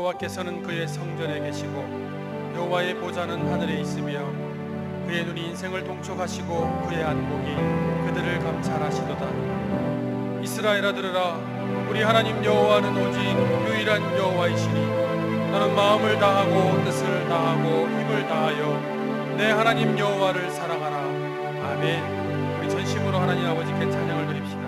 여호와께서는 그의 성전에 계시고 여호와의 보좌는 하늘에 있으며 그의 눈이 인생을 동촉하시고 그의 안목이 그들을 감찰하시도다. 이스라엘아 들으라. 우리 하나님 여호와는 오직 유일한 여호와이시니 너는 마음을 다하고 뜻을 다하고 힘을 다하여 내 하나님 여호와를 사랑하라. 아멘. 우리 전심으로 하나님 아버지께 찬양을 드립시다.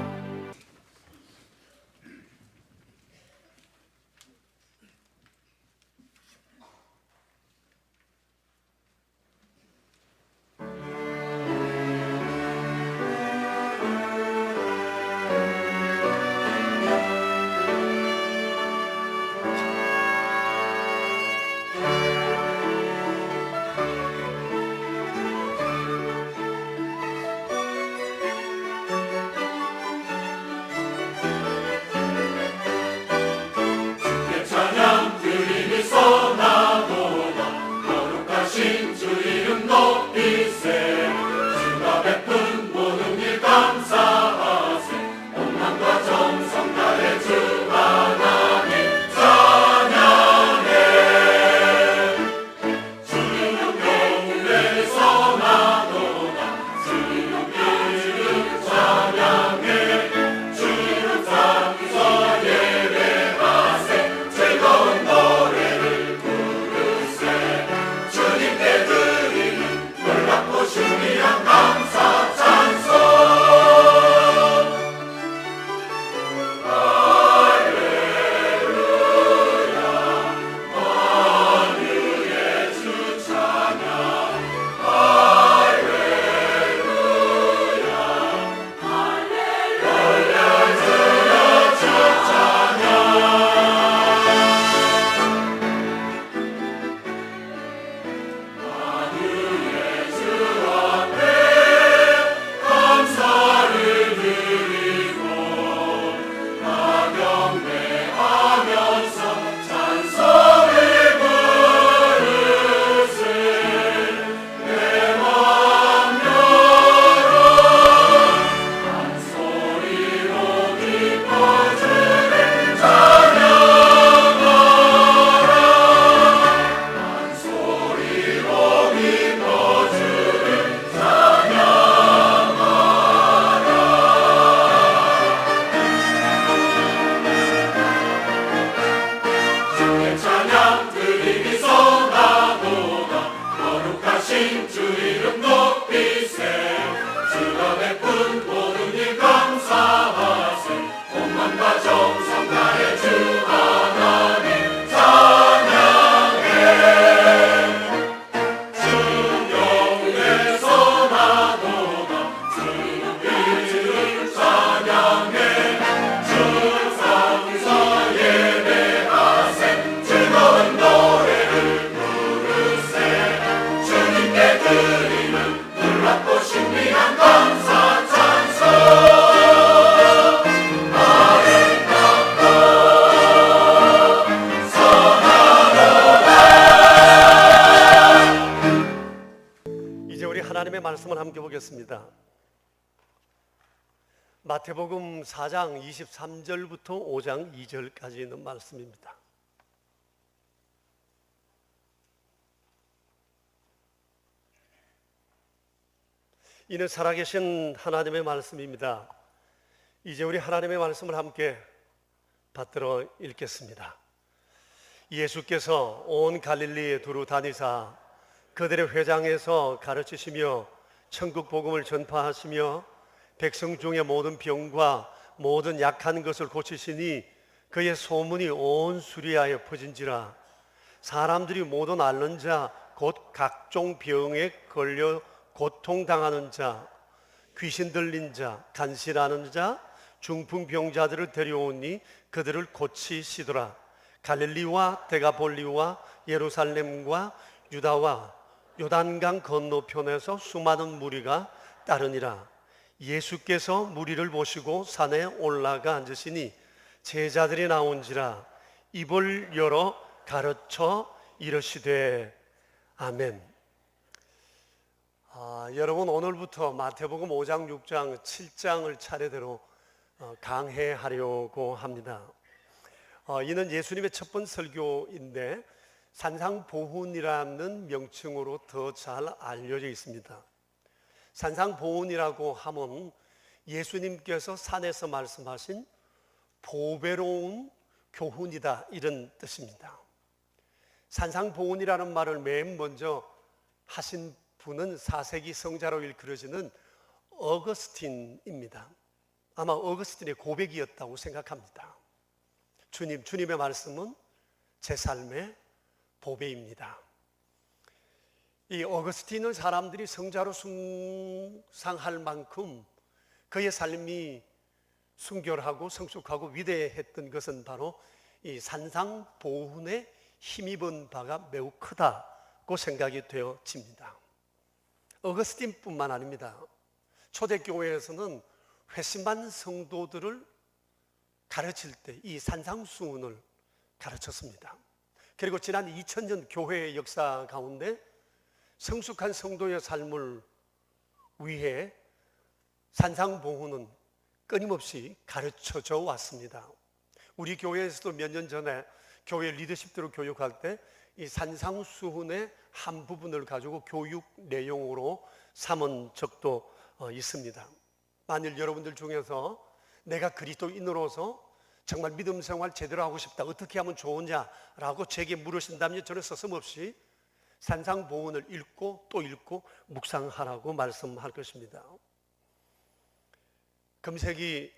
하나님의 말씀을 함께 보겠습니다. 마태복음 4장 23절부터 5장 2절까지 있는 말씀입니다. 이는 살아계신 하나님의 말씀입니다. 이제 우리 하나님의 말씀을 함께 받들어 읽겠습니다. 예수께서 온 갈릴리에 두루 다니사 그들의 회당에서 가르치시며 천국 복음을 전파하시며 백성 중에 모든 병과 모든 약한 것을 고치시니 그의 소문이 온 수리아에 퍼진지라. 사람들이 모든 앓는 자 곧 각종 병에 걸려 고통당하는 자, 귀신 들린 자, 간질하는 자, 중풍병자들을 데려오니 그들을 고치시더라. 갈릴리와 데가볼리와 예루살렘과 유다와 요단강 건너편에서 수많은 무리가 따르니라. 예수께서 무리를 보시고 산에 올라가 앉으시니 제자들이 나온지라. 입을 열어 가르쳐 이르시되 아멘. 여러분, 오늘부터 마태복음 5장, 6장, 7장을 차례대로 강해하려고 합니다. 이는 예수님의 첫 번 설교인데 산상보훈이라는 명칭으로 더 잘 알려져 있습니다. 산상보훈이라고 하면 예수님께서 산에서 말씀하신 보배로운 교훈이다, 이런 뜻입니다. 산상보훈이라는 말을 맨 먼저 하신 분은 4세기 성자로 일컬어지는 어거스틴입니다. 아마 어거스틴의 고백이었다고 생각합니다. 주님의 말씀은 제 삶의 보배입니다. 이 어거스틴은 사람들이 성자로 숭상할 만큼 그의 삶이 순결하고 성숙하고 위대했던 것은 바로 이 산상보훈에 힘입은 바가 매우 크다고 생각이 되어집니다. 어거스틴뿐만 아닙니다. 초대교회에서는 회심한 성도들을 가르칠 때 이 산상수훈을 가르쳤습니다. 그리고 지난 2000년 교회의 역사 가운데 성숙한 성도의 삶을 위해 산상보훈은 끊임없이 가르쳐져 왔습니다. 우리 교회에서도 몇 년 전에 교회 리더십들을 교육할 때 이 산상수훈의 한 부분을 가지고 교육 내용으로 삼은 적도 있습니다. 만일 여러분들 중에서 내가 그리스도인으로서 정말 믿음 생활 제대로 하고 싶다, 어떻게 하면 좋으냐라고 제게 물으신다면 저는 서슴없이 산상보훈을 읽고 또 읽고 묵상하라고 말씀할 것입니다. 금세기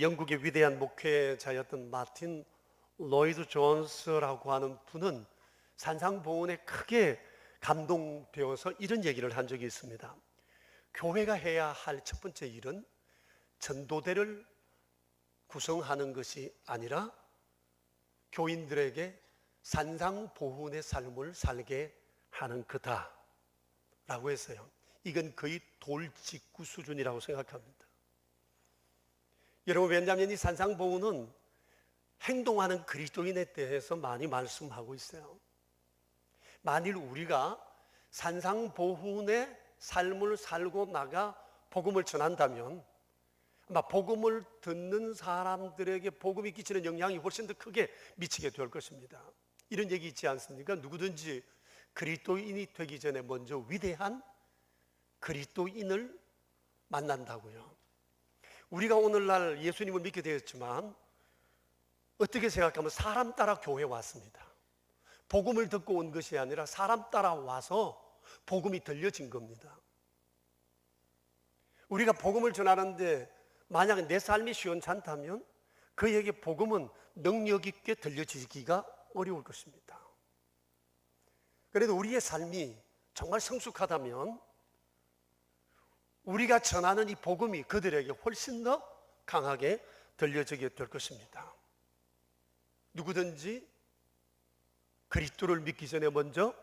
영국의 위대한 목회자였던 마틴 로이드 존스라고 하는 분은 산상보훈에 크게 감동되어서 이런 얘기를 한 적이 있습니다. 교회가 해야 할 첫 번째 일은 전도대를 구성하는 것이 아니라 교인들에게 산상보훈의 삶을 살게 하는 거다라고 했어요. 이건 거의 돌직구 수준이라고 생각합니다. 여러분, 왜냐하면 이 산상보훈은 행동하는 그리스도인에 대해서 많이 말씀하고 있어요. 만일 우리가 산상보훈의 삶을 살고 나가 복음을 전한다면 아마 복음을 듣는 사람들에게 복음이 끼치는 영향이 훨씬 더 크게 미치게 될 것입니다. 이런 얘기 있지 않습니까? 누구든지 그리스도인이 되기 전에 먼저 위대한 그리스도인을 만난다고요. 우리가 오늘날 예수님을 믿게 되었지만 어떻게 생각하면 사람 따라 교회에 왔습니다. 복음을 듣고 온 것이 아니라 사람 따라 와서 복음이 들려진 겁니다. 우리가 복음을 전하는데 만약 내 삶이 시원찮다면 그에게 복음은 능력 있게 들려지기가 어려울 것입니다. 그래도 우리의 삶이 정말 성숙하다면 우리가 전하는 이 복음이 그들에게 훨씬 더 강하게 들려지게 될 것입니다. 누구든지 그리스도를 믿기 전에 먼저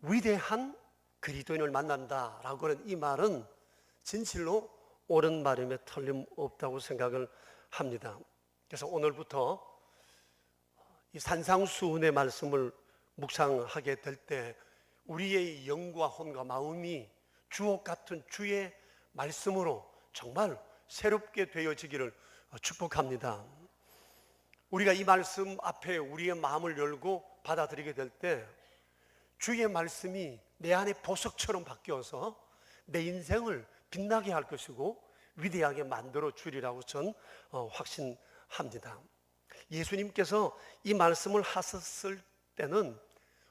위대한 그리스도인을 만난다라고 하는 이 말은 진실로 옳은 말임에 틀림없다고 생각을 합니다. 그래서 오늘부터 이 산상수훈의 말씀을 묵상하게 될 때 우리의 영과 혼과 마음이 주옥 같은 주의 말씀으로 정말 새롭게 되어지기를 축복합니다. 우리가 이 말씀 앞에 우리의 마음을 열고 받아들이게 될 때 주의 말씀이 내 안에 보석처럼 바뀌어서 내 인생을 빛나게 할 것이고 위대하게 만들어 주리라고 전 확신합니다. 예수님께서 이 말씀을 하셨을 때는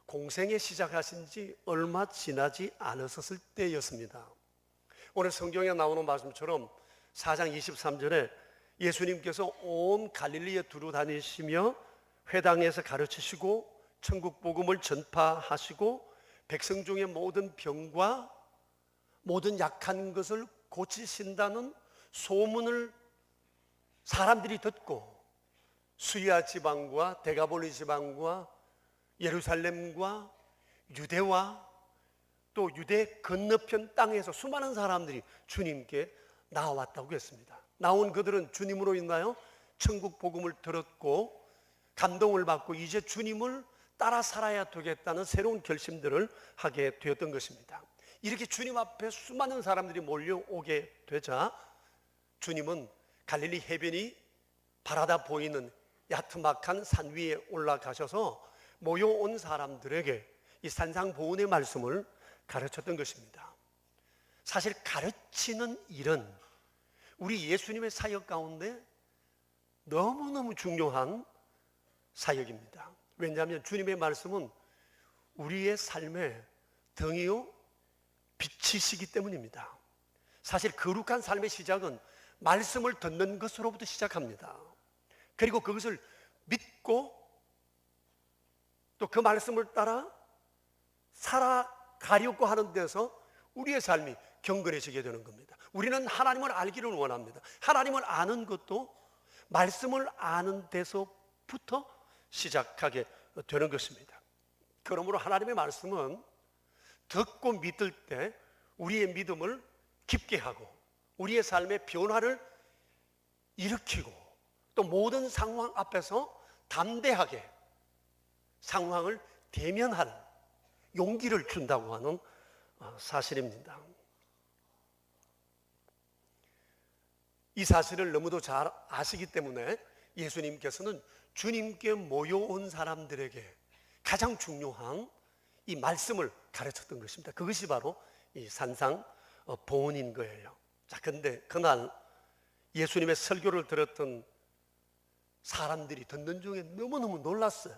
공생에 시작하신 지 얼마 지나지 않았을 때였습니다. 오늘 성경에 나오는 말씀처럼 4장 23절에 예수님께서 온 갈릴리에 두루 다니시며 회당에서 가르치시고 천국 복음을 전파하시고 백성 중의 모든 병과 모든 약한 것을 고치신다는 소문을 사람들이 듣고 수리아 지방과 데가볼리 지방과 예루살렘과 유대와 또 유대 건너편 땅에서 수많은 사람들이 주님께 나왔다고 했습니다. 나온 그들은 주님으로 인하여 천국 복음을 들었고 감동을 받고 이제 주님을 따라 살아야 되겠다는 새로운 결심들을 하게 되었던 것입니다. 이렇게 주님 앞에 수많은 사람들이 몰려오게 되자 주님은 갈릴리 해변이 바라다 보이는 야트막한 산 위에 올라가셔서 모여온 사람들에게 이 산상보훈의 말씀을 가르쳤던 것입니다. 사실 가르치는 일은 우리 예수님의 사역 가운데 너무너무 중요한 사역입니다. 왜냐하면 주님의 말씀은 우리의 삶의 등이요 빛이시기 때문입니다. 사실 거룩한 삶의 시작은 말씀을 듣는 것으로부터 시작합니다. 그리고 그것을 믿고 또 그 말씀을 따라 살아가려고 하는 데서 우리의 삶이 경건해지게 되는 겁니다. 우리는 하나님을 알기를 원합니다. 하나님을 아는 것도 말씀을 아는 데서부터 시작하게 되는 것입니다. 그러므로 하나님의 말씀은 듣고 믿을 때 우리의 믿음을 깊게 하고 우리의 삶의 변화를 일으키고 또 모든 상황 앞에서 담대하게 상황을 대면하는 용기를 준다고 하는 사실입니다. 이 사실을 너무도 잘 아시기 때문에 예수님께서는 주님께 모여온 사람들에게 가장 중요한 이 말씀을 가르쳤던 것입니다. 그것이 바로 이 산상보훈인 거예요. 자, 근데 그날 예수님의 설교를 들었던 사람들이 듣는 중에 너무너무 놀랐어요.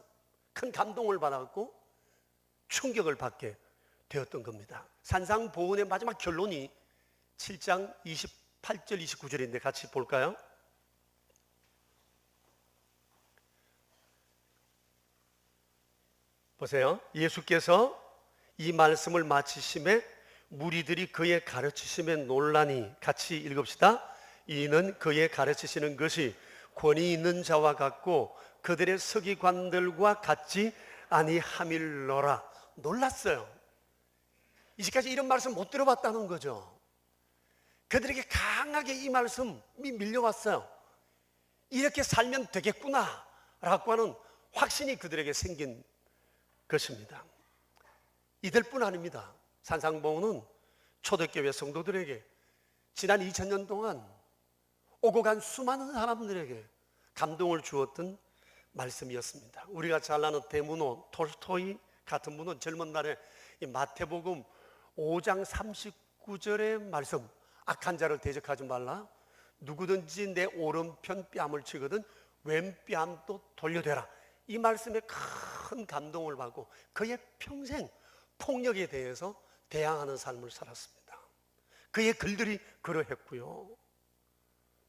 큰 감동을 받았고 충격을 받게 되었던 겁니다. 산상보훈의 마지막 결론이 7장 28절 29절인데 같이 볼까요? 보세요. 예수께서 이 말씀을 마치심에 무리들이 그의 가르치심에 놀라니, 같이 읽읍시다. 이는 그의 가르치시는 것이 권위 있는 자와 같고 그들의 서기관들과 같지 아니함일러라. 놀랐어요. 이제까지 이런 말씀 못 들어봤다는 거죠. 그들에게 강하게 이 말씀이 밀려왔어요. 이렇게 살면 되겠구나 라고 하는 확신이 그들에게 생긴 것입니다. 이들뿐 아닙니다. 산상보훈은 초대교회 성도들에게 지난 2000년 동안 오고 간 수많은 사람들에게 감동을 주었던 말씀이었습니다. 우리가 잘 아는 대문호 톨스토이 같은 분은 젊은 날에 이 마태복음 5장 39절의 말씀, 악한 자를 대적하지 말라, 누구든지 내 오른편 뺨을 치거든 왼뺨도 돌려대라, 이 말씀에 큰 감동을 받고 그의 평생 폭력에 대해서 대항하는 삶을 살았습니다. 그의 글들이 그러했고요.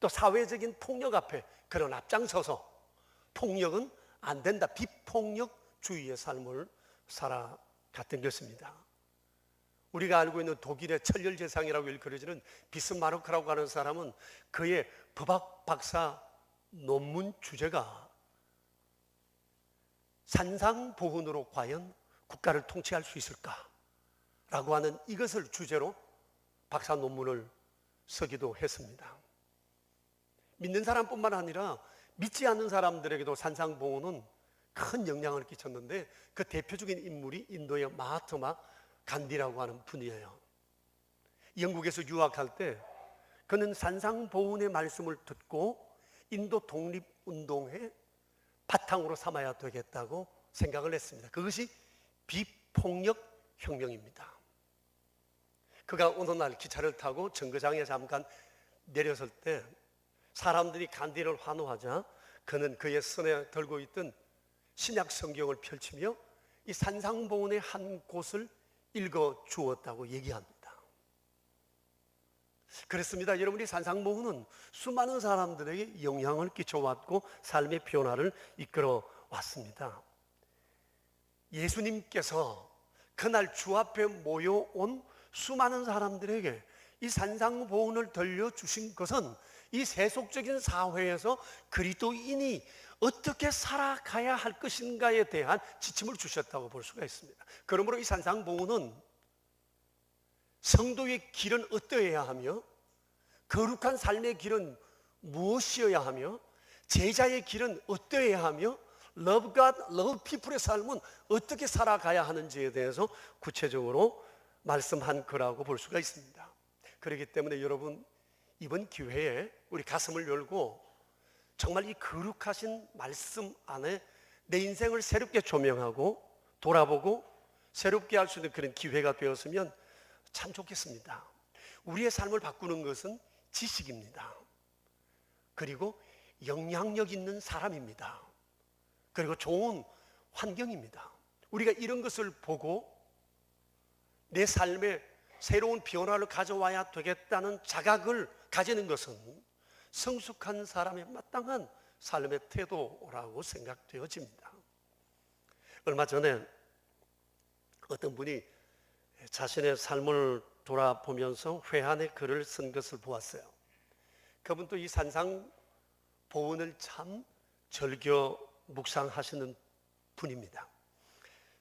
또 사회적인 폭력 앞에 그런 앞장서서 폭력은 안 된다, 비폭력주의의 삶을 살아갔던 것입니다. 우리가 알고 있는 독일의 천렬재상이라고 일컬어지는 비스마르크라고 하는 사람은 그의 법학 박사 논문 주제가 산상보훈으로 과연 국가를 통치할 수 있을까라고 하는 이것을 주제로 박사 논문을 쓰기도 했습니다. 믿는 사람뿐만 아니라 믿지 않는 사람들에게도 산상보훈은 큰 영향을 끼쳤는데 그 대표적인 인물이 인도의 마하트마 간디라고 하는 분이에요. 영국에서 유학할 때 그는 산상보훈의 말씀을 듣고 인도 독립운동의 바탕으로 삼아야 되겠다고 생각을 했습니다. 그것이 비폭력혁명입니다. 그가 어느 날 기차를 타고 정거장에 잠깐 내렸을 때 사람들이 간디를 환호하자 그는 그의 손에 들고 있던 신약 성경을 펼치며 이 산상보훈의 한 곳을 읽어 주었다고 얘기합니다. 그렇습니다. 여러분이 산상보훈은 수많은 사람들에게 영향을 끼쳐왔고 삶의 변화를 이끌어 왔습니다. 예수님께서 그날 주 앞에 모여온 수많은 사람들에게 이 산상보훈을 들려주신 것은 이 세속적인 사회에서 그리스도인이 어떻게 살아가야 할 것인가에 대한 지침을 주셨다고 볼 수가 있습니다. 그러므로 이 산상보훈은 성도의 길은 어떠해야 하며 거룩한 삶의 길은 무엇이어야 하며 제자의 길은 어떠해야 하며 Love God, Love People의 삶은 어떻게 살아가야 하는지에 대해서 구체적으로 말씀한 거라고 볼 수가 있습니다. 그렇기 때문에 여러분, 이번 기회에 우리 가슴을 열고 정말 이 거룩하신 말씀 안에 내 인생을 새롭게 조명하고 돌아보고 새롭게 할 수 있는 그런 기회가 되었으면 참 좋겠습니다. 우리의 삶을 바꾸는 것은 지식입니다. 그리고 영향력 있는 사람입니다. 그리고 좋은 환경입니다. 우리가 이런 것을 보고 내 삶에 새로운 변화를 가져와야 되겠다는 자각을 가지는 것은 성숙한 사람의 마땅한 삶의 태도라고 생각되어집니다. 얼마 전에 어떤 분이 자신의 삶을 돌아보면서 회한의 글을 쓴 것을 보았어요. 그분도 이 산상보훈을 참 즐겨 묵상하시는 분입니다.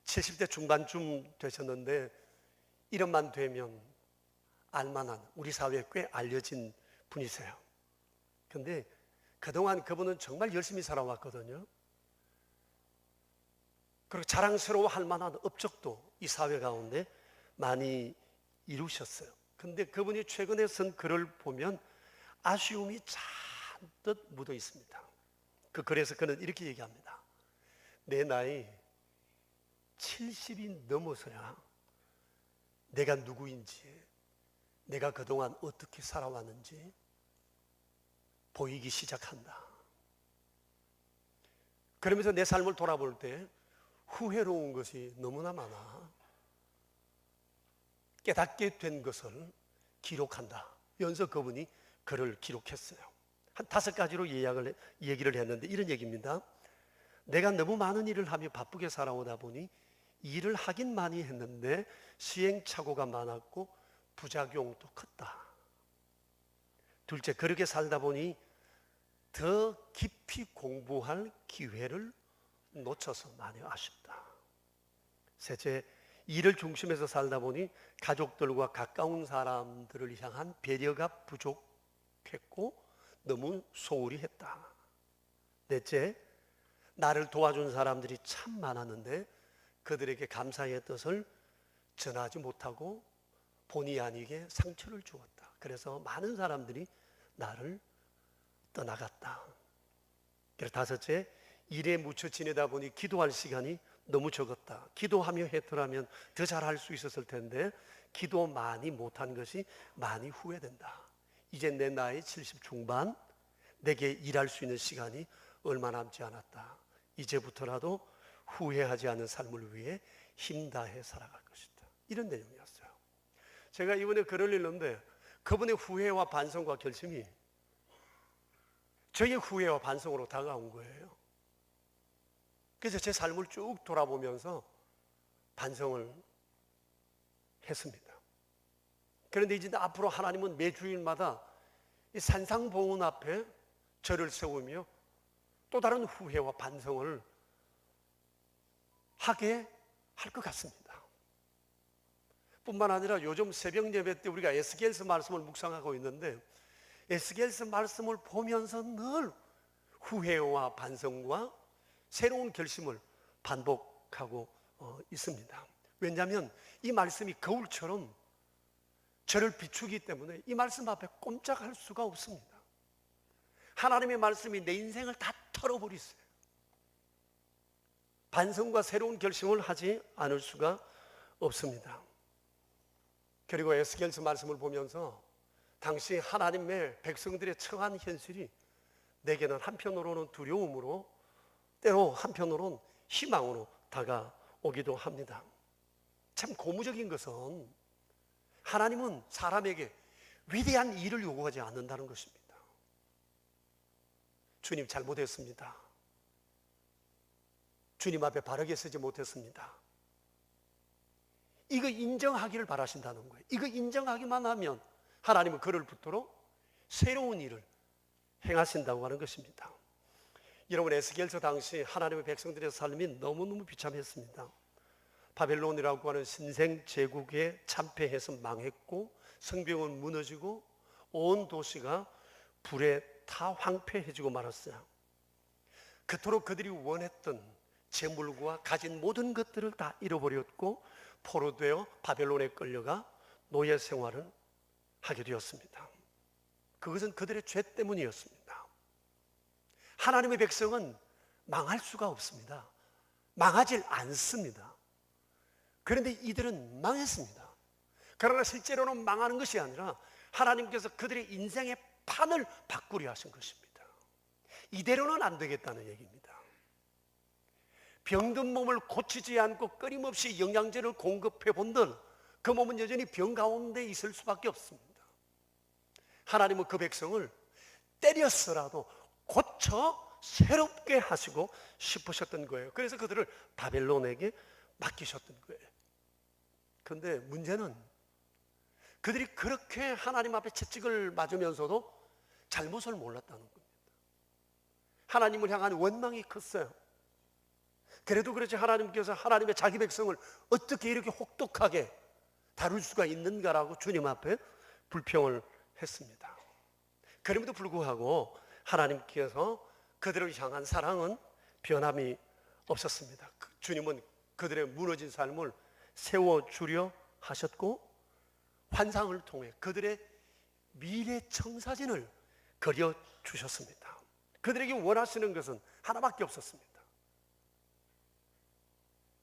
70대 중반쯤 되셨는데 이름만 되면 알만한, 우리 사회에 꽤 알려진 분이세요. 그런데 그동안 그분은 정말 열심히 살아왔거든요. 그리고 자랑스러워할 만한 업적도 이 사회 가운데 많이 이루셨어요. 그런데 그분이 최근에 쓴 글을 보면 아쉬움이 잔뜩 묻어 있습니다. 그 글에서 그는 이렇게 얘기합니다. 내 나이 70이 넘어서야 내가 누구인지, 내가 그동안 어떻게 살아왔는지 보이기 시작한다. 그러면서 내 삶을 돌아볼 때 후회로운 것이 너무나 많아. 깨닫게 된 것을 기록한다. 연서 그분이 글을 기록했어요. 한 5가지로 얘기를 했는데 이런 얘기입니다. 내가 너무 많은 일을 하며 바쁘게 살아오다 보니 일을 하긴 많이 했는데 시행착오가 많았고 부작용도 컸다. 둘째, 그렇게 살다 보니 더 깊이 공부할 기회를 놓쳐서 많이 아쉽다. 셋째, 일을 중심에서 살다 보니 가족들과 가까운 사람들을 향한 배려가 부족했고 너무 소홀히 했다. 넷째, 나를 도와준 사람들이 참 많았는데 그들에게 감사의 뜻을 전하지 못하고 본의 아니게 상처를 주었다. 그래서 많은 사람들이 나를 떠나갔다. 그리고 다섯째, 일에 묻혀 지내다 보니 기도할 시간이 너무 적었다. 기도하며 했더라면 더 잘할 수 있었을 텐데 기도 많이 못한 것이 많이 후회된다. 이제 내 나이 70 중반, 내게 일할 수 있는 시간이 얼마 남지 않았다. 이제부터라도 후회하지 않는 삶을 위해 힘다해 살아갈 것이다. 이런 내용이었어요. 제가 이번에 글을 읽는데 그분의 후회와 반성과 결심이 저의 후회와 반성으로 다가온 거예요. 그래서 제 삶을 쭉 돌아보면서 반성을 했습니다. 그런데 이제 앞으로 하나님은 매 주일마다 이 산상보훈 앞에 저를 세우며 또 다른 후회와 반성을 하게 할 것 같습니다. 뿐만 아니라 요즘 새벽 예배 때 우리가 에스겔서 말씀을 묵상하고 있는데 에스겔서 말씀을 보면서 늘 후회와 반성과 새로운 결심을 반복하고 있습니다. 왜냐하면 이 말씀이 거울처럼 저를 비추기 때문에 이 말씀 앞에 꼼짝할 수가 없습니다. 하나님의 말씀이 내 인생을 다 털어버리세요. 반성과 새로운 결심을 하지 않을 수가 없습니다. 그리고 에스겔서 말씀을 보면서 당시 하나님의 백성들의 처한 현실이 내게는 한편으로는 두려움으로 때로 한편으로는 희망으로 다가오기도 합니다. 참 고무적인 것은 하나님은 사람에게 위대한 일을 요구하지 않는다는 것입니다. 주님 잘못했습니다. 주님 앞에 바르게 서지 못했습니다. 이거 인정하기를 바라신다는 거예요. 이거 인정하기만 하면 하나님은 그를 붙들어 새로운 일을 행하신다고 하는 것입니다. 여러분, 에스겔서 당시 하나님의 백성들의 삶이 너무너무 비참했습니다. 바벨론이라고 하는 신생 제국에 참패해서 망했고 성벽은 무너지고 온 도시가 불에 다 황폐해지고 말았어요. 그토록 그들이 원했던 재물과 가진 모든 것들을 다 잃어버렸고 포로되어 바벨론에 끌려가 노예 생활을 하게 되었습니다. 그것은 그들의 죄 때문이었습니다. 하나님의 백성은 망할 수가 없습니다. 망하질 않습니다. 그런데 이들은 망했습니다. 그러나 실제로는 망하는 것이 아니라 하나님께서 그들의 인생의 판을 바꾸려 하신 것입니다. 이대로는 안 되겠다는 얘기입니다. 병든 몸을 고치지 않고 끊임없이 영양제를 공급해 본들 그 몸은 여전히 병 가운데 있을 수밖에 없습니다. 하나님은 그 백성을 때렸어라도 고쳐 새롭게 하시고 싶으셨던 거예요. 그래서 그들을 바벨론에게 맡기셨던 거예요. 그런데 문제는 그들이 그렇게 하나님 앞에 채찍을 맞으면서도 잘못을 몰랐다는 겁니다. 하나님을 향한 원망이 컸어요. 그래도 그렇지 하나님께서 하나님의 자기 백성을 어떻게 이렇게 혹독하게 다룰 수가 있는가라고 주님 앞에 불평을 했습니다. 그럼에도 불구하고 하나님께서 그들을 향한 사랑은 변함이 없었습니다. 주님은 그들의 무너진 삶을 세워주려 하셨고 환상을 통해 그들의 미래 청사진을 그려주셨습니다. 그들에게 원하시는 것은 하나밖에 없었습니다.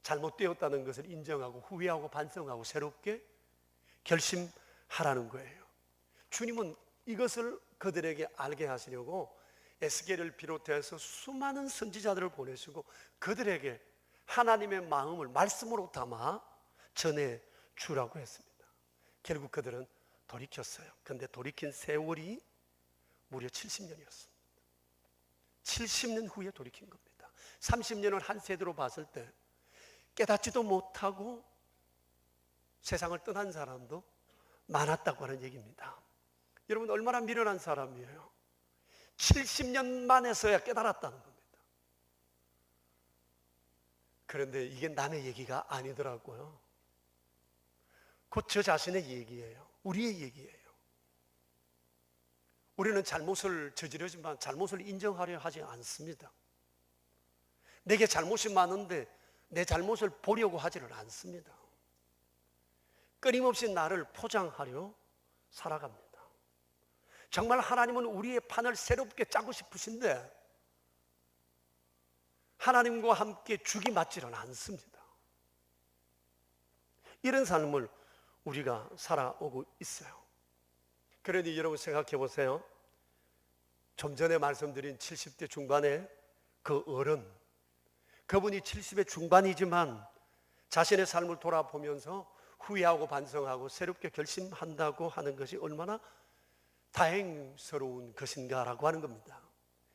잘못되었다는 것을 인정하고 후회하고 반성하고 새롭게 결심하라는 거예요. 주님은 이것을 그들에게 알게 하시려고 에스겔을 비롯해서 수많은 선지자들을 보내시고 그들에게 하나님의 마음을 말씀으로 담아 전해 주라고 했습니다. 결국 그들은 돌이켰어요. 그런데 돌이킨 세월이 무려 70년이었습니다. 70년 후에 돌이킨 겁니다. 30년을 한 세대로 봤을 때 깨닫지도 못하고 세상을 떠난 사람도 많았다고 하는 얘기입니다. 여러분 얼마나 미련한 사람이에요. 70년 만에서야 깨달았다는 겁니다. 그런데 이게 남의 얘기가 아니더라고요. 곧 저 자신의 얘기예요. 우리의 얘기예요. 우리는 잘못을 저지르지만 잘못을 인정하려 하지 않습니다. 내게 잘못이 많은데 내 잘못을 보려고 하지는 않습니다. 끊임없이 나를 포장하려 살아갑니다. 정말 하나님은 우리의 판을 새롭게 짜고 싶으신데 하나님과 함께 죽이 맞지는 않습니다. 이런 삶을 우리가 살아오고 있어요. 그러니 여러분 생각해 보세요. 좀 전에 말씀드린 70대 중반의 그 어른, 그분이 70의 중반이지만 자신의 삶을 돌아보면서 후회하고 반성하고 새롭게 결심한다고 하는 것이 얼마나 다행스러운 것인가라고 하는 겁니다.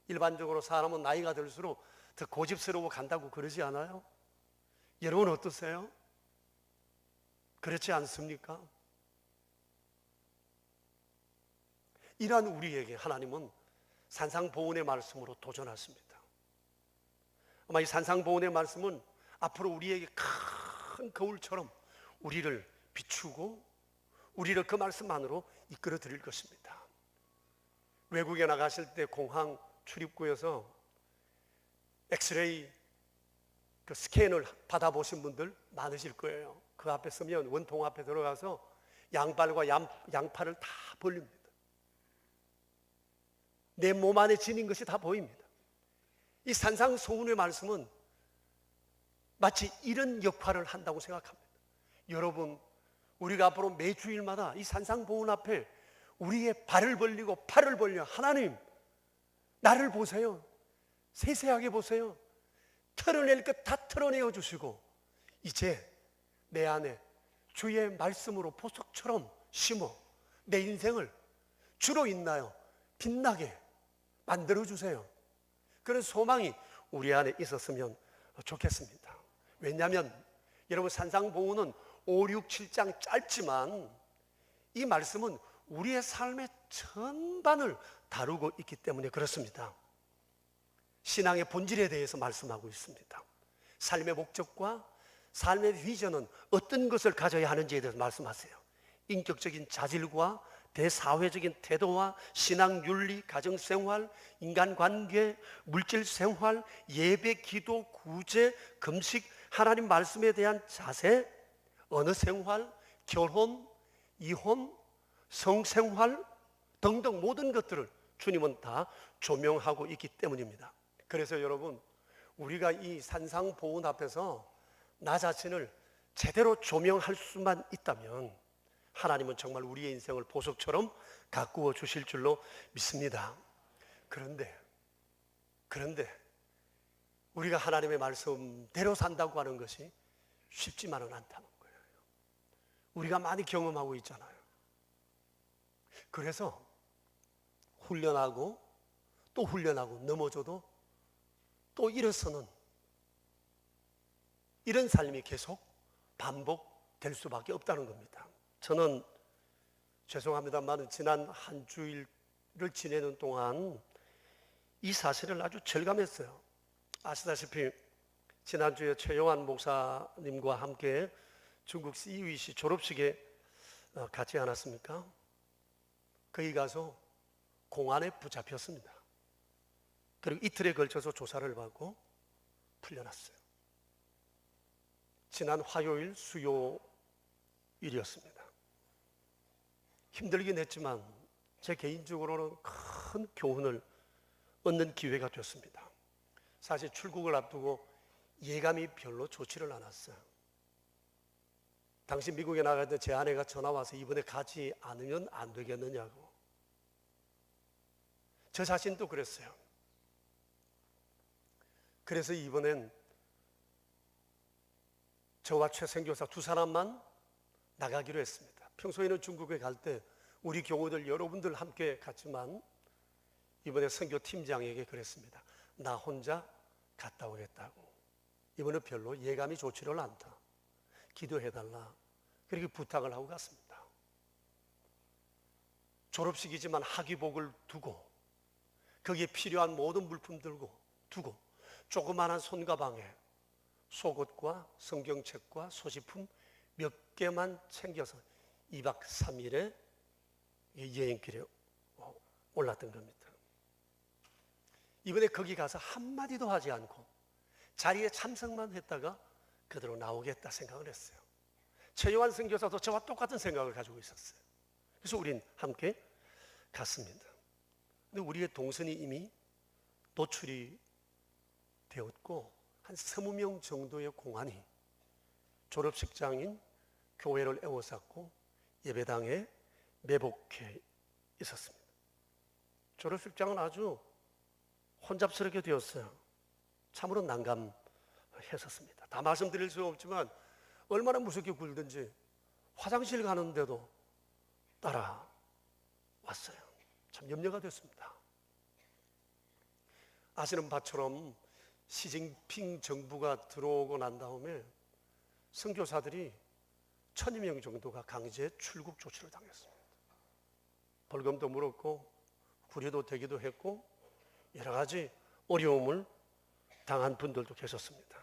일반적으로 사람은 나이가 들수록 더 고집스러워 간다고 그러지 않아요? 여러분 어떠세요? 그렇지 않습니까? 이러한 우리에게 하나님은 산상보훈의 말씀으로 도전하십니다. 아마 이 산상보훈의 말씀은 앞으로 우리에게 큰 거울처럼 우리를 비추고 우리를 그 말씀만으로 이끌어 드릴 것입니다. 외국에 나가실 때 공항 출입구에서 엑스레이 그 스캔을 받아보신 분들 많으실 거예요. 그 앞에 서면 원통 앞에 들어가서 양발과 양팔을 다 벌립니다. 내 몸 안에 지닌 것이 다 보입니다. 이 산상소훈의 말씀은 마치 이런 역할을 한다고 생각합니다. 여러분, 우리가 앞으로 매주일마다 이 산상보훈 앞에 우리의 발을 벌리고 팔을 벌려 하나님, 나를 보세요. 세세하게 보세요. 털어낼 것 다 털어내어 주시고 이제 내 안에 주의 말씀으로 보석처럼 심어 내 인생을 주로 있나요? 빛나게 만들어주세요. 그런 소망이 우리 안에 있었으면 좋겠습니다. 왜냐하면 여러분 산상보훈은 5, 6, 7장 짧지만 이 말씀은 우리의 삶의 전반을 다루고 있기 때문에 그렇습니다. 신앙의 본질에 대해서 말씀하고 있습니다. 삶의 목적과 삶의 비전은 어떤 것을 가져야 하는지에 대해서 말씀하세요. 인격적인 자질과 대사회적인 태도와 신앙 윤리, 가정생활, 인간관계, 물질생활, 예배, 기도, 구제, 금식, 하나님 말씀에 대한 자세, 언어생활, 결혼, 이혼, 성생활 등등 모든 것들을 주님은 다 조명하고 있기 때문입니다. 그래서 여러분, 우리가 이 산상보훈 앞에서 나 자신을 제대로 조명할 수만 있다면 하나님은 정말 우리의 인생을 보석처럼 가꾸어 주실 줄로 믿습니다. 그런데 우리가 하나님의 말씀대로 산다고 하는 것이 쉽지만은 않다는 거예요. 우리가 많이 경험하고 있잖아요. 그래서 훈련하고 또 훈련하고 넘어져도 또 일어서는 이런 삶이 계속 반복될 수밖에 없다는 겁니다. 저는 죄송합니다만 지난 한 주일을 지내는 동안 이 사실을 아주 절감했어요. 아시다시피 지난주에 최영환 목사님과 함께 중국 CUEC 졸업식에 갔지 않았습니까? 거기 가서 공안에 붙잡혔습니다. 그리고 이틀에 걸쳐서 조사를 받고 풀려났어요. 지난 화요일 수요일이었습니다. 힘들긴 했지만 제 개인적으로는 큰 교훈을 얻는 기회가 됐습니다. 사실 출국을 앞두고 예감이 별로 좋지를 않았어요. 당시 미국에 나갈 때 제 아내가 전화 와서 이번에 가지 않으면 안 되겠느냐고. 저 자신도 그랬어요. 그래서 이번엔 저와 최생교사 두 사람만 나가기로 했습니다. 평소에는 중국에 갈 때 우리 교우들 여러분들 함께 갔지만 이번에 선교팀장에게 그랬습니다. 나 혼자 갔다 오겠다고. 이번에 별로 예감이 좋지를 않다. 기도해달라. 그렇게 부탁을 하고 갔습니다. 졸업식이지만 학위복을 두고 거기에 필요한 모든 물품 두고 조그마한 손가방에 속옷과 성경책과 소지품 몇 개만 챙겨서 2박 3일의 여행길에 올랐던 겁니다. 이번에 거기 가서 한마디도 하지 않고 자리에 참석만 했다가 그대로 나오겠다 생각을 했어요. 최요한 선교사도 저와 똑같은 생각을 가지고 있었어요. 그래서 우린 함께 갔습니다. 근데 우리의 동선이 이미 노출이 되었고 한 20명 정도의 공안이 졸업식장인 교회를 에워쌌고 예배당에 매복해 있었습니다. 졸업식장은 아주 혼잡스럽게 되었어요. 참으로 난감했었습니다. 다 말씀드릴 수 없지만 얼마나 무섭게 굴든지 화장실 가는데도 따라왔어요. 참 염려가 됐습니다. 아시는 바처럼 시진핑 정부가 들어오고 난 다음에 선교사들이 1000여 명 정도가 강제 출국 조치를 당했습니다. 벌금도 물었고 구류도 되기도 했고 여러 가지 어려움을 당한 분들도 계셨습니다.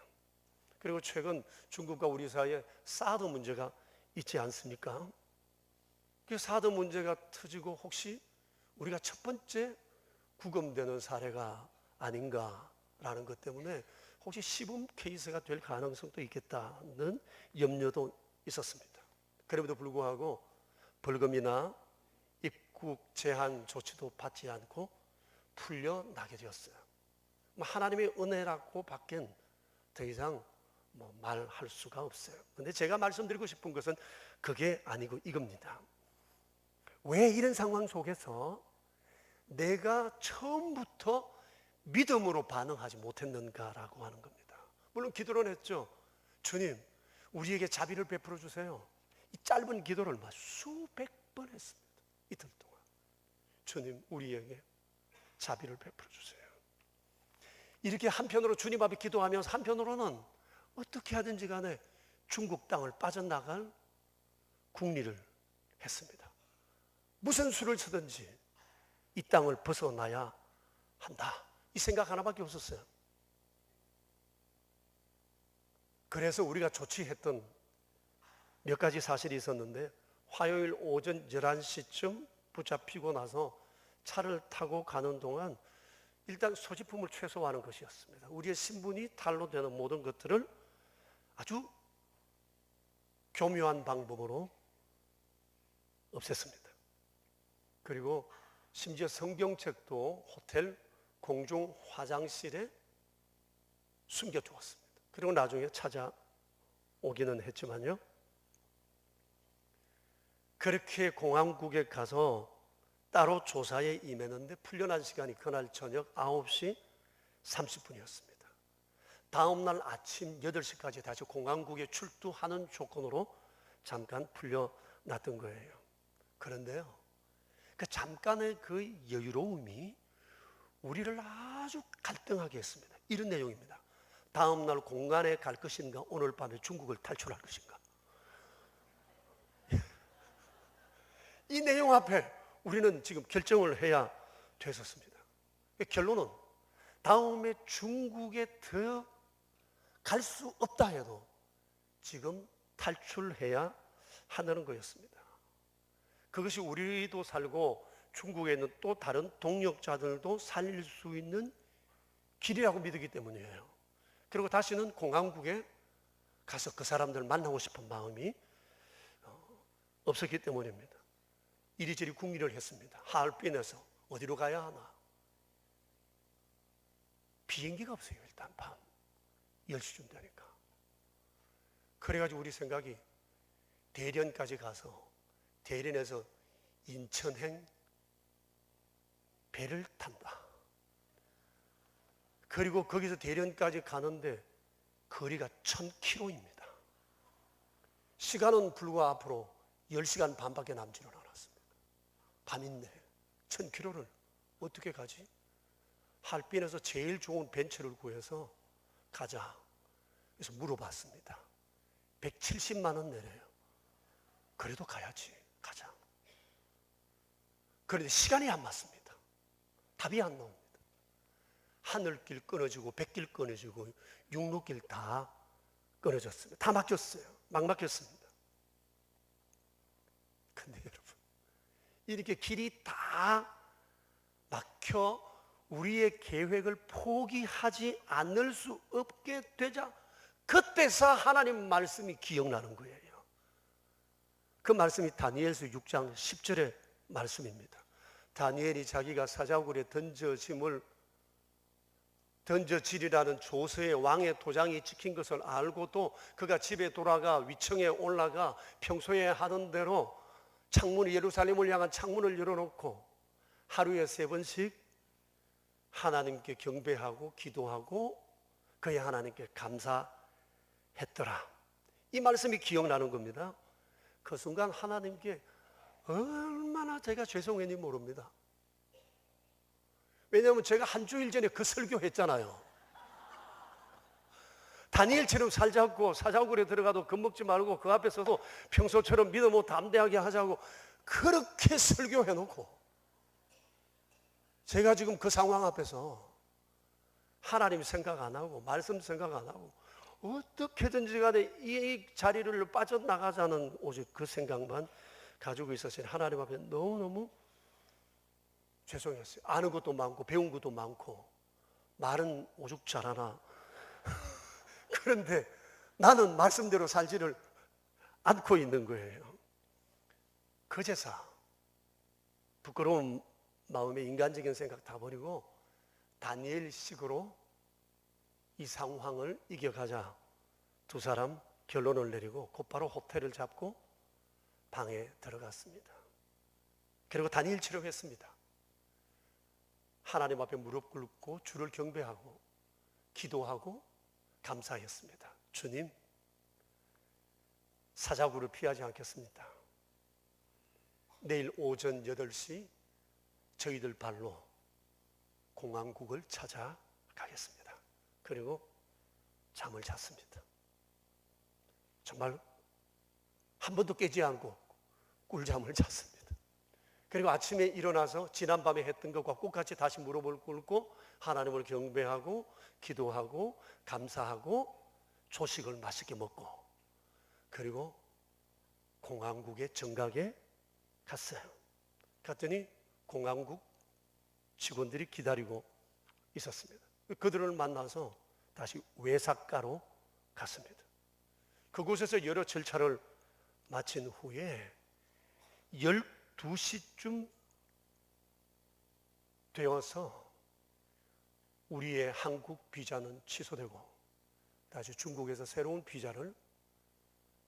그리고 최근 중국과 우리 사이에 사드 문제가 있지 않습니까? 그 사드 문제가 터지고 혹시 우리가 첫 번째 구금되는 사례가 아닌가라는 것 때문에 혹시 시범 케이스가 될 가능성도 있겠다는 염려도 있었습니다. 그럼에도 불구하고 벌금이나 입국 제한 조치도 받지 않고 풀려나게 되었어요. 하나님의 은혜라고 밖엔 더 이상 말할 수가 없어요. 그런데 제가 말씀드리고 싶은 것은 그게 아니고 이겁니다. 왜 이런 상황 속에서 내가 처음부터 믿음으로 반응하지 못했는가라고 하는 겁니다. 물론 기도를 했죠. 주님, 우리에게 자비를 베풀어 주세요. 이 짧은 기도를 수백 번 했습니다. 이틀 동안. 주님, 우리에게 자비를 베풀어 주세요. 이렇게 한편으로 주님 앞에 기도하면서 한편으로는 어떻게 하든지 간에 중국 땅을 빠져나갈 궁리를 했습니다. 무슨 수를 쓰든지 이 땅을 벗어나야 한다. 이 생각 하나밖에 없었어요. 그래서 우리가 조치했던 몇 가지 사실이 있었는데 화요일 오전 11시쯤 붙잡히고 나서 차를 타고 가는 동안 일단 소지품을 최소화하는 것이었습니다. 우리의 신분이 탈로 되는 모든 것들을 아주 교묘한 방법으로 없앴습니다. 그리고 심지어 성경책도 호텔 공중 화장실에 숨겨두었습니다. 그리고 나중에 찾아오기는 했지만요. 그렇게 공항국에 가서 따로 조사에 임했는데 풀려난 시간이 그날 저녁 9시 30분이었습니다. 다음 날 아침 8시까지 다시 공항국에 출두하는 조건으로 잠깐 풀려났던 거예요. 그런데요, 그 잠깐의 그 여유로움이 우리를 아주 갈등하게 했습니다. 이런 내용입니다. 다음 날 공간에 갈 것인가, 오늘 밤에 중국을 탈출할 것인가. 이 내용 앞에 우리는 지금 결정을 해야 됐었습니다. 결론은 다음에 중국에 더 갈 수 없다 해도 지금 탈출해야 한다는 거였습니다. 그것이 우리도 살고 중국에 있는 또 다른 동역자들도 살릴 수 있는 길이라고 믿기 때문이에요. 그리고 다시는 공항국에 가서 그 사람들 만나고 싶은 마음이 없었기 때문입니다. 이리저리 궁리를 했습니다. 하얼빈에서 어디로 가야 하나? 비행기가 없어요. 일단 밤 10시쯤 되니까. 그래가지고 우리 생각이 대련까지 가서 대련에서 인천행 배를 탄다. 그리고 거기서 대련까지 가는데 거리가 1000km입니다. 시간은 불과 앞으로 10시간 반밖에 남지는 않았습니다. 밤인데 1000km를 어떻게 가지? 할빈에서 제일 좋은 벤츠를 구해서 가자. 그래서 물어봤습니다. 170만 원 내려요. 그래도 가야지. 가자. 그런데 시간이 안 맞습니다. 답이 안 나옵니다. 하늘길 끊어지고 백길 끊어지고 육로길 다 끊어졌습니다. 다 막혔어요. 막 막혔습니다. 근데 여러분, 이렇게 길이 다 막혀 우리의 계획을 포기하지 않을 수 없게 되자 그때서 하나님 말씀이 기억나는 거예요. 그 말씀이 다니엘서 6장 10절의 말씀입니다. 다니엘이 자기가 사자굴에 던져지리라는 조서에 왕의 도장이 찍힌 것을 알고도 그가 집에 돌아가 위층에 올라가 평소에 하던 대로 예루살렘을 향한 창문을 열어놓고 하루에 3번씩 하나님께 경배하고 기도하고 그의 하나님께 감사했더라. 이 말씀이 기억나는 겁니다. 그 순간 하나님께 얼마나 제가 죄송했는지 모릅니다. 왜냐하면 제가 한 주일 전에 그 설교했잖아요. 다니엘처럼 살자고, 사자굴에 들어가도 겁먹지 말고 그 앞에 서도 평소처럼 믿음으로 담대하게 하자고 그렇게 설교해놓고 제가 지금 그 상황 앞에서 하나님 생각 안 하고 말씀 생각 안 하고 어떻게든지 간에 이 자리를 빠져나가자는 오직 그 생각만 가지고 있었어요. 하나님 앞에 너무너무 죄송했어요. 아는 것도 많고 배운 것도 많고 말은 오죽 잘하나. 그런데 나는 말씀대로 살지를 않고 있는 거예요. 그제서 부끄러운 마음에 인간적인 생각 다 버리고 다니엘식으로 이 상황을 이겨가자 두 사람 결론을 내리고 곧바로 호텔을 잡고 방에 들어갔습니다. 그리고 다니엘처럼 했습니다. 하나님 앞에 무릎 꿇고 주를 경배하고 기도하고 감사했습니다. 주님, 사자굴을 피하지 않겠습니다. 내일 오전 8시 저희들 발로 공항국을 찾아가겠습니다. 그리고 잠을 잤습니다. 정말 한 번도 깨지 않고 꿀잠을 잤습니다. 그리고 아침에 일어나서 지난밤에 했던 것과 똑같이 다시 무릎을 꿇고 하나님을 경배하고 기도하고 감사하고 조식을 맛있게 먹고 그리고 공항국의 정각에 갔어요. 갔더니 공항국 직원들이 기다리고 있었습니다. 그들을 만나서 다시 외삭가로 갔습니다. 그곳에서 여러 절차를 마친 후에 12시쯤 되어서 우리의 한국 비자는 취소되고 다시 중국에서 새로운 비자를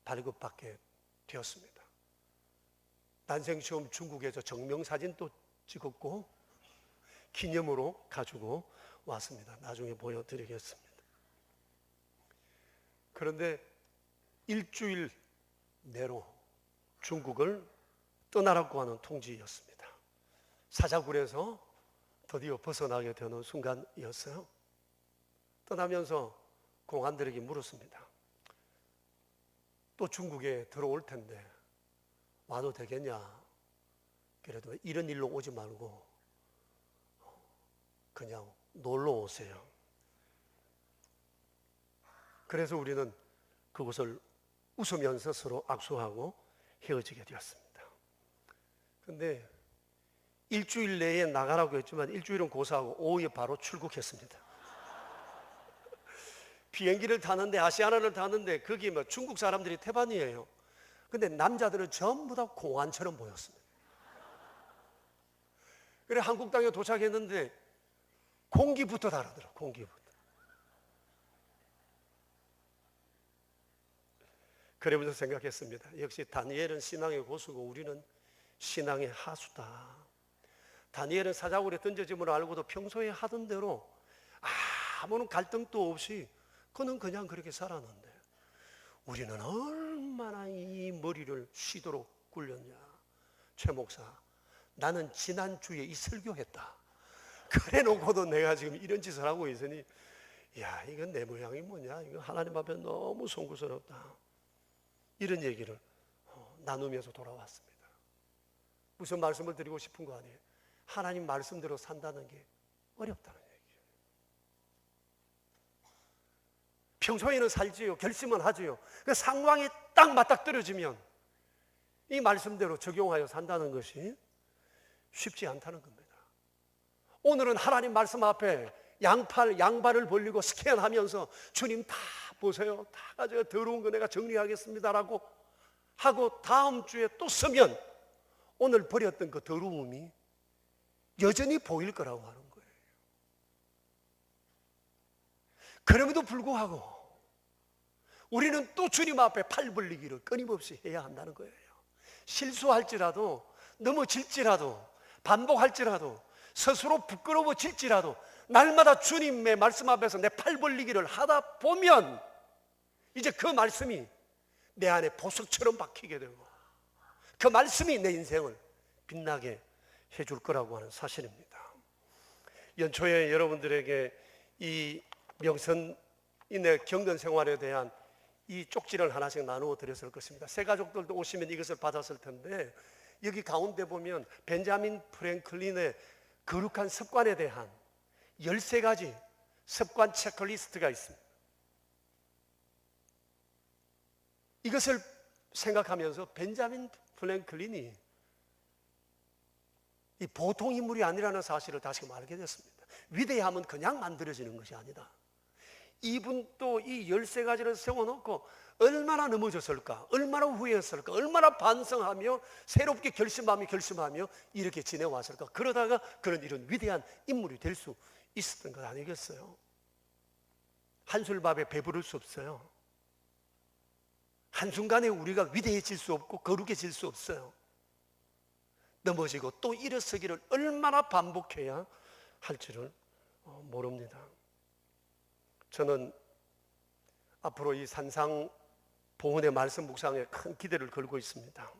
발급받게 되었습니다. 난생 처음 중국에서 정명사진도 찍었고 기념으로 가지고 왔습니다. 나중에 보여드리겠습니다. 그런데 일주일 내로 중국을 떠나라고 하는 통지였습니다. 사자굴에서 드디어 벗어나게 되는 순간이었어요. 떠나면서 공안들에게 물었습니다. 또 중국에 들어올 텐데 와도 되겠냐? 그래도 이런 일로 오지 말고 그냥 놀러 오세요. 그래서 우리는 그곳을 웃으면서 서로 악수하고 헤어지게 되었습니다. 그런데 일주일 내에 나가라고 했지만 일주일은 고사하고 오후에 바로 출국했습니다. 비행기를 타는데 아시아나를 타는데 거기 뭐 중국 사람들이 태반이에요. 근데 남자들은 전부 다 공안처럼 보였습니다. 그래 한국 땅에 도착했는데 공기부터 다르더라. 공기부터. 그러면서 생각했습니다. 역시 다니엘은 신앙의 고수고 우리는 신앙의 하수다. 다니엘은 사자굴에 던져짐을 알고도 평소에 하던 대로 아무런 갈등도 없이 그는 그냥 그렇게 살았는데 우리는 얼마나 이 머리를 쉬도록 굴렸냐. 최 목사, 나는 지난주에 이 설교했다. 그래 놓고도 내가 지금 이런 짓을 하고 있으니 야, 이건 내 모양이 뭐냐. 이거 하나님 앞에 너무 송구스럽다. 이런 얘기를 나누면서 돌아왔습니다. 무슨 말씀을 드리고 싶은 거 아니에요? 하나님 말씀대로 산다는 게 어렵다는 얘기예요. 평소에는 살지요. 결심은 하지요. 그 상황이 딱 맞닥뜨려지면 이 말씀대로 적용하여 산다는 것이 쉽지 않다는 겁니다. 오늘은 하나님 말씀 앞에 양발을 벌리고 스캔하면서 주님 다 보세요. 다 가져 더러운 거 내가 정리하겠습니다라고 하고 다음 주에 또 서면 오늘 버렸던 그 더러움이 여전히 보일 거라고 하는 거예요. 그럼에도 불구하고 우리는 또 주님 앞에 팔 벌리기를 끊임없이 해야 한다는 거예요. 실수할지라도 넘어질지라도 반복할지라도 스스로 부끄러워질지라도 날마다 주님의 말씀 앞에서 내 팔 벌리기를 하다 보면 이제 그 말씀이 내 안에 보석처럼 박히게 되고 그 말씀이 내 인생을 빛나게 해줄 거라고 하는 사실입니다. 연초에 여러분들에게 이 명선인의 경건 생활에 대한 이 쪽지를 하나씩 나누어 드렸을 것입니다. 새 가족들도 오시면 이것을 받았을 텐데 여기 가운데 보면 벤자민 프랭클린의 거룩한 습관에 대한 13가지 습관 체크리스트가 있습니다. 이것을 생각하면서 벤자민 프랭클린이 이 보통 인물이 아니라는 사실을 다시금 알게 됐습니다. 위대함은 그냥 만들어지는 것이 아니다. 이분도 이 13가지를 세워놓고 얼마나 넘어졌을까, 얼마나 후회했을까, 얼마나 반성하며 새롭게 결심하며 이렇게 지내왔을까. 그러다가 이런 위대한 인물이 될 수 있었던 것 아니겠어요? 한술밥에 배부를 수 없어요. 한순간에 우리가 위대해질 수 없고 거룩해질 수 없어요. 넘어지고 또 일어서기를 얼마나 반복해야 할지를 모릅니다. 저는 앞으로 이 산상 보훈의 말씀 묵상에 큰 기대를 걸고 있습니다.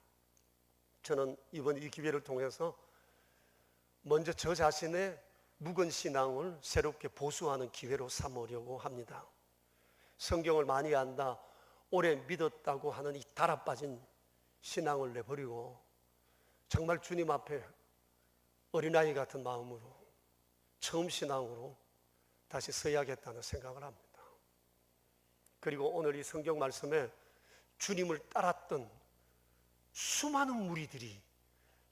저는 이번 이 기회를 통해서 먼저 저 자신의 묵은 신앙을 새롭게 보수하는 기회로 삼으려고 합니다. 성경을 많이 안다, 오래 믿었다고 하는 이 달아빠진 신앙을 내버리고 정말 주님 앞에 어린아이 같은 마음으로 처음 신앙으로 다시 서야겠다는 생각을 합니다. 그리고 오늘 이 성경 말씀에 주님을 따랐던 수많은 무리들이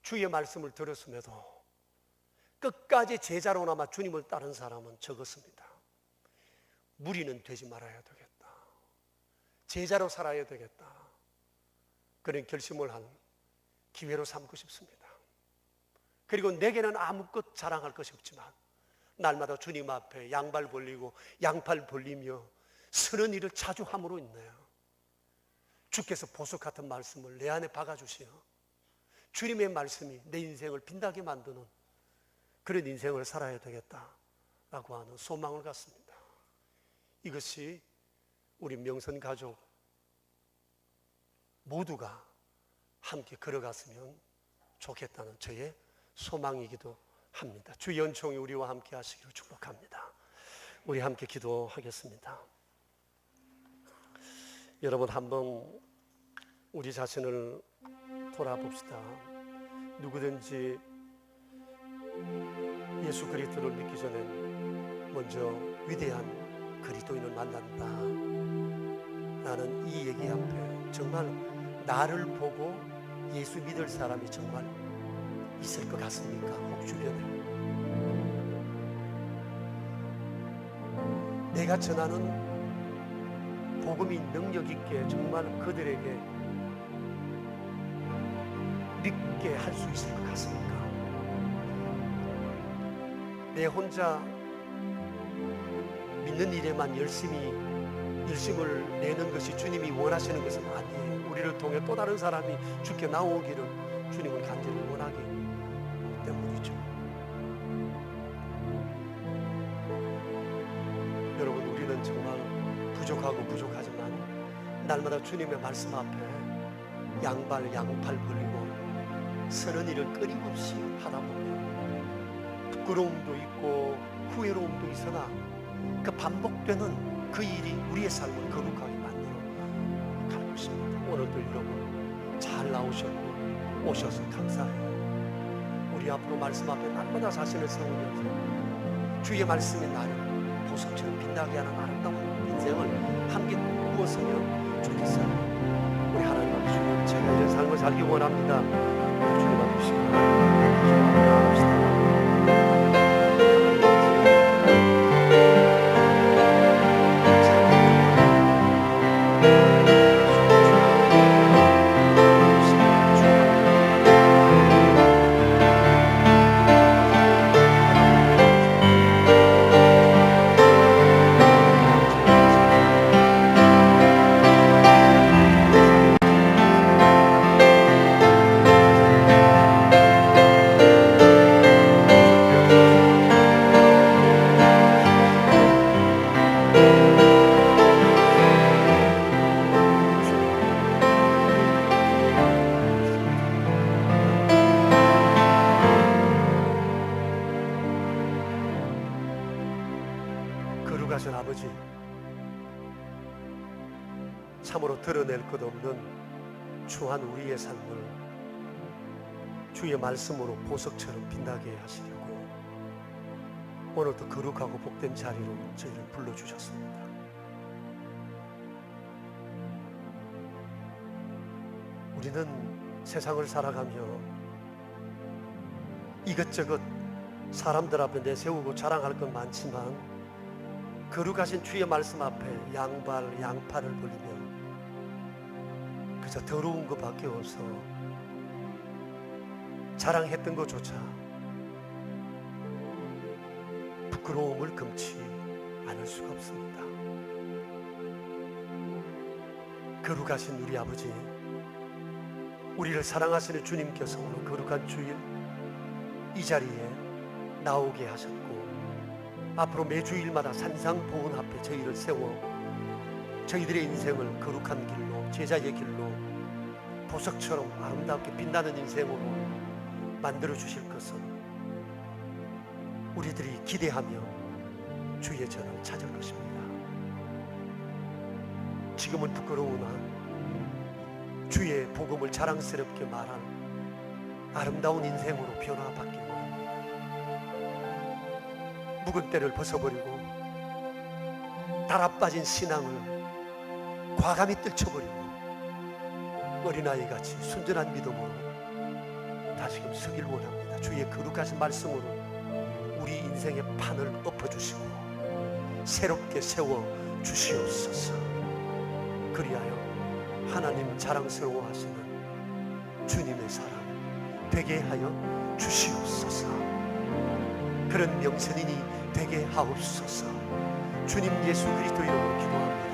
주의 말씀을 들었음에도 끝까지 제자로 남아 주님을 따른 사람은 적었습니다. 무리는 되지 말아야 되겠다. 제자로 살아야 되겠다. 그런 결심을 한 기회로 삼고 싶습니다. 그리고 내게는 아무것 자랑할 것이 없지만 날마다 주님 앞에 양발 벌리고 양팔 벌리며 서는 일을 자주 함으로 인하여 주께서 보석 같은 말씀을 내 안에 박아주시어 주님의 말씀이 내 인생을 빛나게 만드는 그런 인생을 살아야 되겠다라고 하는 소망을 갖습니다. 이것이 우리 명선 가족 모두가 함께 걸어갔으면 좋겠다는 저의 소망이기도 합니다. 주의 은총이 우리와 함께 하시기를 축복합니다. 우리 함께 기도하겠습니다. 여러분, 한번 우리 자신을 돌아봅시다. 누구든지 예수 그리스도를 믿기 전에 먼저 위대한 그리스도인을 만난다 라는 이 얘기 앞에 정말 나를 보고 예수 믿을 사람이 정말 있을 것 같습니까? 혹 주변에 내가 전하는 복음이 능력 있게 정말 그들에게 믿게 할 수 있을 것 같습니까? 내 혼자 믿는 일에만 열심을 내는 것이 주님이 원하시는 것은 아니에요. 우리를 통해 또 다른 사람이 주께 나오기를 주님은 간절히 원하기 때문이죠. 여러분, 우리는 정말 부족하지만 날마다 주님의 말씀 앞에 양팔 벌리고 서는 일을 끊임없이 하다 보면 부끄러움도 있고 후회로움도 있으나 그 반복되는 그 일이 우리의 삶을 거룩하게 만들어 갈 것입니다. 오늘도 여러분 잘 나오셨고 오셔서 감사해요. 우리 앞으로 말씀 앞에 날마다 자신을 세우면서 주의 말씀이 나를 보석처럼 빛나게 하는 아름다운 인생을 함께 꾸었으면 좋겠어요. 우리 하나님 앞에 제가 이런 삶을 살기 원합니다. 우리 주님 앞에 기도합시다. 거룩하신 아버지, 참으로 드러낼 것 없는 추한 우리의 삶을 주의 말씀으로 보석처럼 빛나게 하시려고 오늘도 거룩하고 복된 자리로 저희를 불러주셨습니다. 우리는 세상을 살아가며 이것저것 사람들 앞에 내세우고 자랑할 건 많지만 거룩하신 주의 말씀 앞에 양팔을 벌리며 그저 더러운 것밖에 없어 자랑했던 것조차 부끄러움을 금치 않을 수가 없습니다. 거룩하신 우리 아버지, 우리를 사랑하시는 주님께서 오늘 거룩한 주일 이 자리에 나오게 하셨고 앞으로 매주일마다 산상보훈 앞에 저희를 세워 저희들의 인생을 거룩한 길로, 제자의 길로 보석처럼 아름답게 빛나는 인생으로 만들어 주실 것을 우리들이 기대하며 주의 전을 찾을 것입니다. 지금은 부끄러우나 주의 복음을 자랑스럽게 말한 아름다운 인생으로 변화받기를 묵은 때를 벗어버리고 달아빠진 신앙을 과감히 떨쳐버리고 어린아이같이 순전한 믿음으로 다시금 서길 원합니다. 주의 거룩하신 말씀으로 우리 인생의 판을 엎어주시고 새롭게 세워 주시옵소서. 그리하여 하나님 자랑스러워하시는 주님의 사랑, 되게 하여 주시옵소서. 그런 명선인이 되게 하옵소서. 주님 예수 그리스도 이름으로 기도합니다.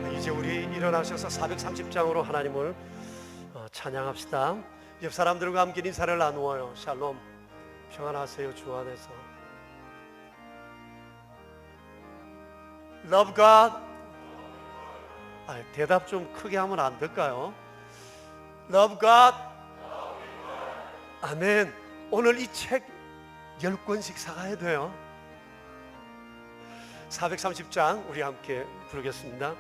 아멘. 이제 우리 일어나셔서 430장으로 하나님을 찬양합시다. 옆 사람들과 함께 인사를 나누어요. 샬롬, 평안하세요. 주 안에서. Love God. 대답 좀 크게 하면 안 될까요? Love God. 아멘. 오늘 이 책 10권씩 사가야 돼요. 430장 우리 함께 부르겠습니다.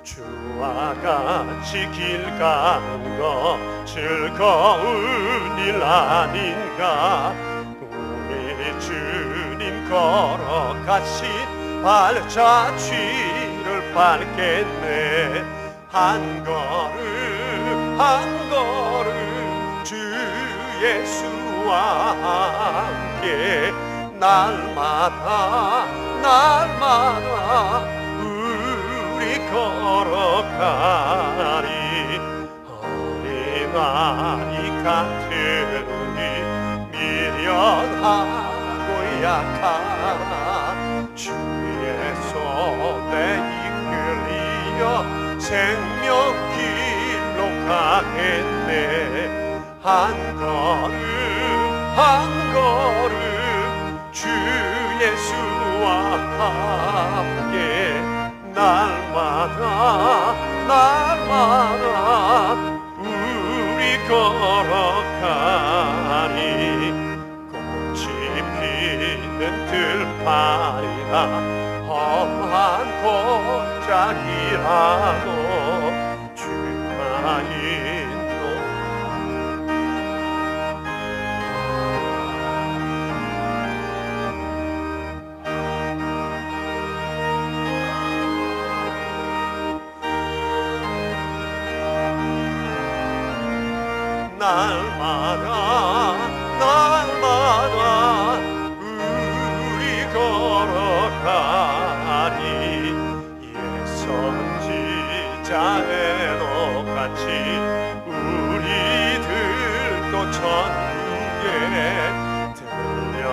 주와 같이 길 가는 거 즐거운 일 아닌가. 우리 주님 걸어가신 발자취를 밟겠네. 한 걸음 한 걸음 주 예수와 함께 날마다 우리 걸어가리. 어린아이 같은 우리 미련하고 약한 주의 손에 이끌리어 생명길로 가겠네. 한 걸음 한 걸음 주 예수와 함께 날마다 우리 걸어가리. 꽃이 피는 들판이나 험한 골짜기라도 주가 인도. 날마다 우리 걸어가리. 옛 선지자애로 같이 우리들도 천국에 들려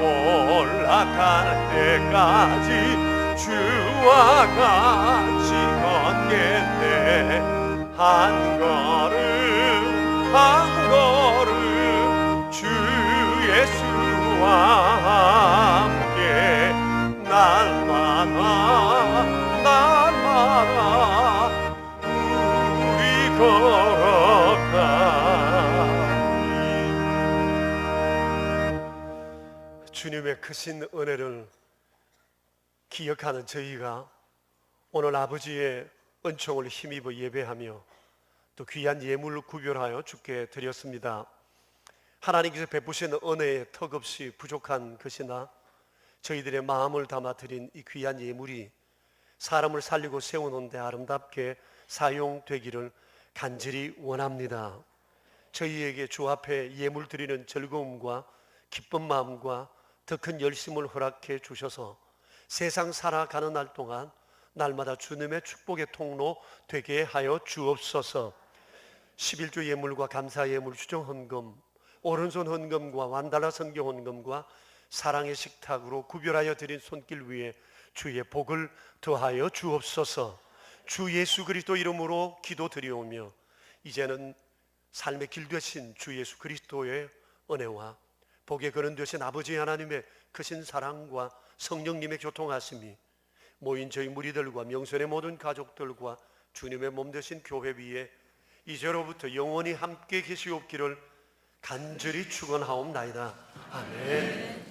올라갈 때까지 주와 같이 걷겠네. 한 걸음 한 걸음 주 예수와 함께 날마다 우리 걸어가리. 주님의 크신 은혜를 기억하는 저희가 오늘 아버지의 은총을 힘입어 예배하며 또 귀한 예물을 구별하여 주께 드렸습니다. 하나님께서 베푸시는 은혜에 턱없이 부족한 것이나 저희들의 마음을 담아 드린 이 귀한 예물이 사람을 살리고 세우는 데 아름답게 사용되기를 간절히 원합니다. 저희에게 주 앞에 예물 드리는 즐거움과 기쁜 마음과 더 큰 열심을 허락해 주셔서 세상 살아가는 날 동안 날마다 주님의 축복의 통로 되게 하여 주옵소서. 11조 예물과 감사 예물, 주정 헌금, 오른손 헌금과 완달라 선교 헌금과 사랑의 식탁으로 구별하여 드린 손길 위에 주의 복을 더하여 주옵소서. 주 예수 그리스도 이름으로 기도드리오며 이제는 삶의 길 되신 주 예수 그리스도의 은혜와 복의 근원 되신 아버지 하나님의 크신 사랑과 성령님의 교통하심이 모인 저희 무리들과 명선의 모든 가족들과 주님의 몸 되신 교회 위에 이제로부터 영원히 함께 계시옵기를 간절히 축원하옵나이다. 아멘.